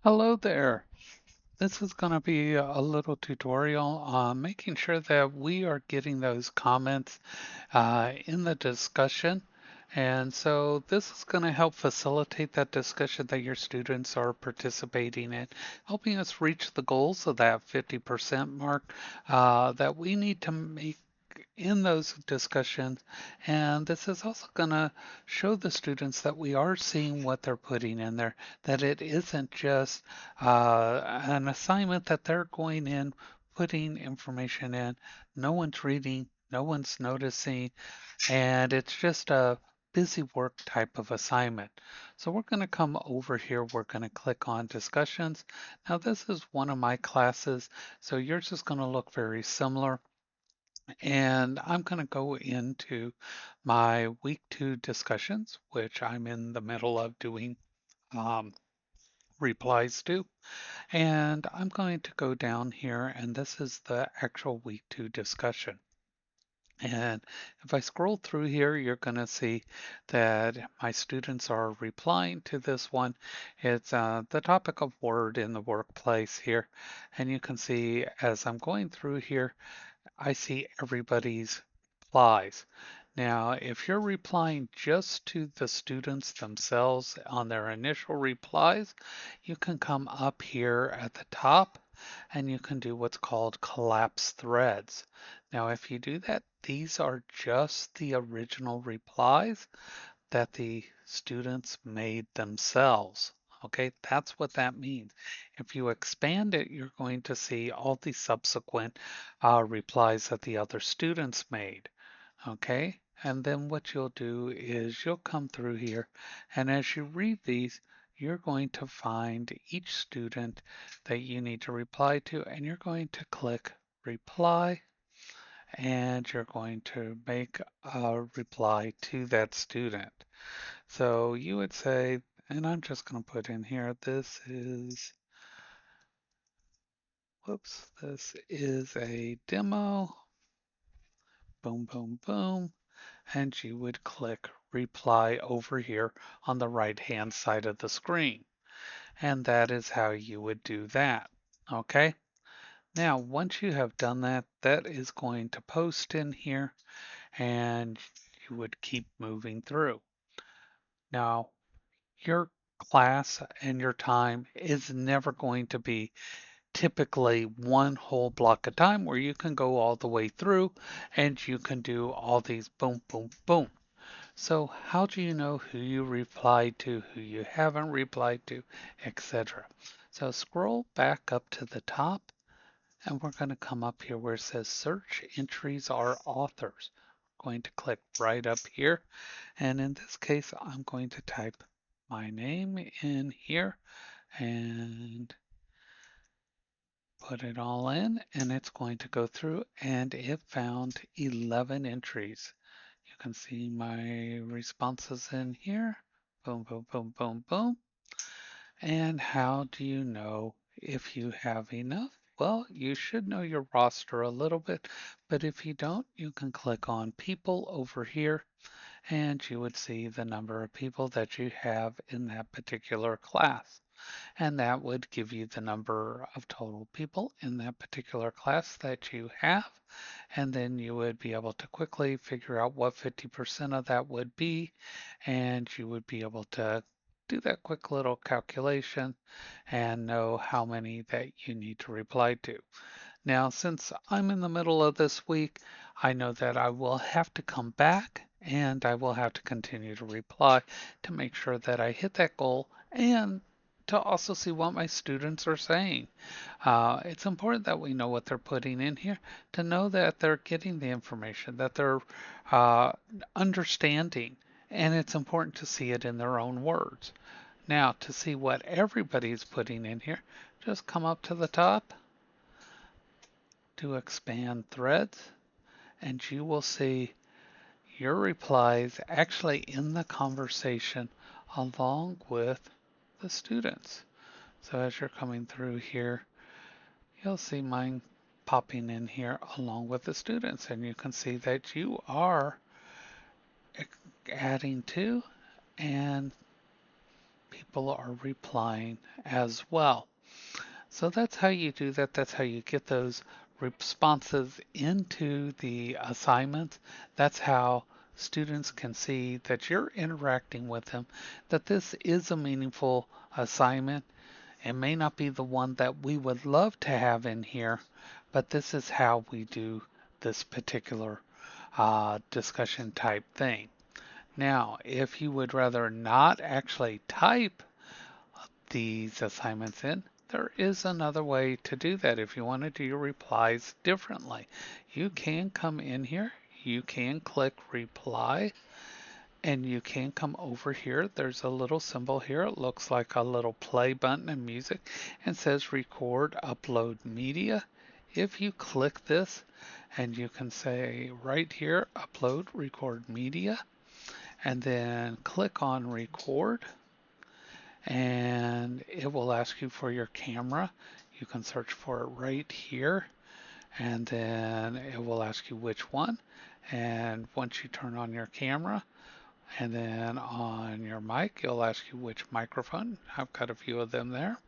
Hello there. This is going to be a little tutorial on making sure that we are getting those comments in the discussion. And so this is going to help facilitate that discussion that your students are participating in, helping us reach the goals of that 50% mark that we need to make in those discussions. And this is also going to show the students that we are seeing what they're putting in there, that it isn't just an assignment that they're going in, putting information in, no one's reading, no one's noticing, and it's just a busy work type of assignment. So we're going to come over here, we're going to click on discussions. Now this is one of my classes, so yours is going to look very similar. And I'm going to go into my week 2 discussions, which I'm in the middle of doing um, replies to. And I'm going to go down here, and this is the actual week 2 discussion. And if I scroll through here, you're going to see that my students are replying to this one. It's the topic of word in the workplace here. And you can see as I'm going through here, I see everybody's replies. Now, if you're replying just to the students themselves on their initial replies, you can come up here at the top and you can do what's called collapse threads. Now, if you do that, these are just the original replies that the students made themselves. Okay, that's what that means. If you expand it, you're going to see all the subsequent replies that the other students made. Okay, and then what you'll do is you'll come through here, and as you read these, you're going to find each student that you need to reply to, and you're going to click reply, and you're going to make a reply to that student. So you would say, and I'm just going to put in here, this is a demo, boom, boom, boom, and you would click reply over here on the right-hand side of the screen. And that is how you would do that. Okay. Now, once you have done that, that is going to post in here and you would keep moving through. Now, your class and your time is never going to be typically one whole block of time where you can go all the way through and you can do all these boom, boom, boom. So how do you know who you replied to, who you haven't replied to, etc.? So scroll back up to the top and we're going to come up here where it says search entries are authors. I'm going to click right up here. And in this case, I'm going to type my name in here and put it all in, and it's going to go through, and it found 11 entries. You can see my responses in here. Boom, boom, boom, boom, boom. And how do you know if you have enough? Well, you should know your roster a little bit, but if you don't, you can click on people over here and you would see the number of people that you have in that particular class. And that would give you the number of total people in that particular class that you have. And then you would be able to quickly figure out what 50% of that would be. And you would be able to do that quick little calculation and know how many that you need to reply to. Now, since I'm in the middle of this week, I know that I will have to come back and I will have to continue to reply to make sure that I hit that goal and to also see what my students are saying. It's important that we know what they're putting in here to know that they're getting the information, that they're uh, understanding, and it's important to see it in their own words. Now, to see what everybody's putting in here, just come up to the top to expand threads, and you will see your replies actually in the conversation along with the students. So as you're coming through here, you'll see mine popping in here along with the students, and you can see that you are adding to and people are replying as well. So that's how you do that. That's how you get those responses into the assignments. That's how students can see that you're interacting with them, that this is a meaningful assignment. It may not be the one that we would love to have in here, but this is how we do this particular discussion type thing. Now, if you would rather not actually type these assignments in, there is another way to do that. If you want to do your replies differently, you can come in here, you can click reply, and you can come over here. There's a little symbol here. It looks like a little play button and music and says record upload media. If you click this, and you can say right here, upload record media, and then click on record, and it will ask you for your camera. You can search for it right here, and then it will ask you which one. And once you turn on your camera, and then on your mic, it'll ask you which microphone. I've got a few of them there.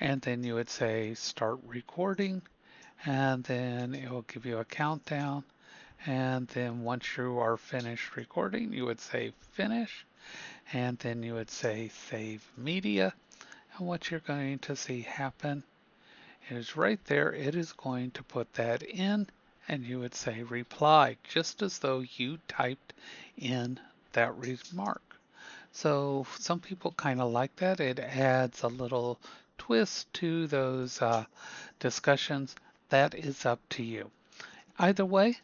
And then you would say start recording, and then it will give you a countdown. And then once you are finished recording, you would say finish, and then you would say save media. And what you're going to see happen is right there, it is going to put that in, and you would say reply, just as though you typed in that remark. So some people kind of like that. It adds a little twist to those discussions. That is up to you. Either way,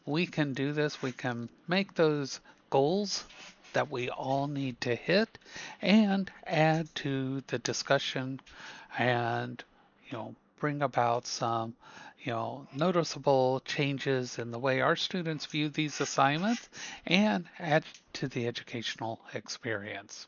we can do this. We can make those goals that we all need to hit and add to the discussion and, bring about some, noticeable changes in the way our students view these assignments and add to the educational experience.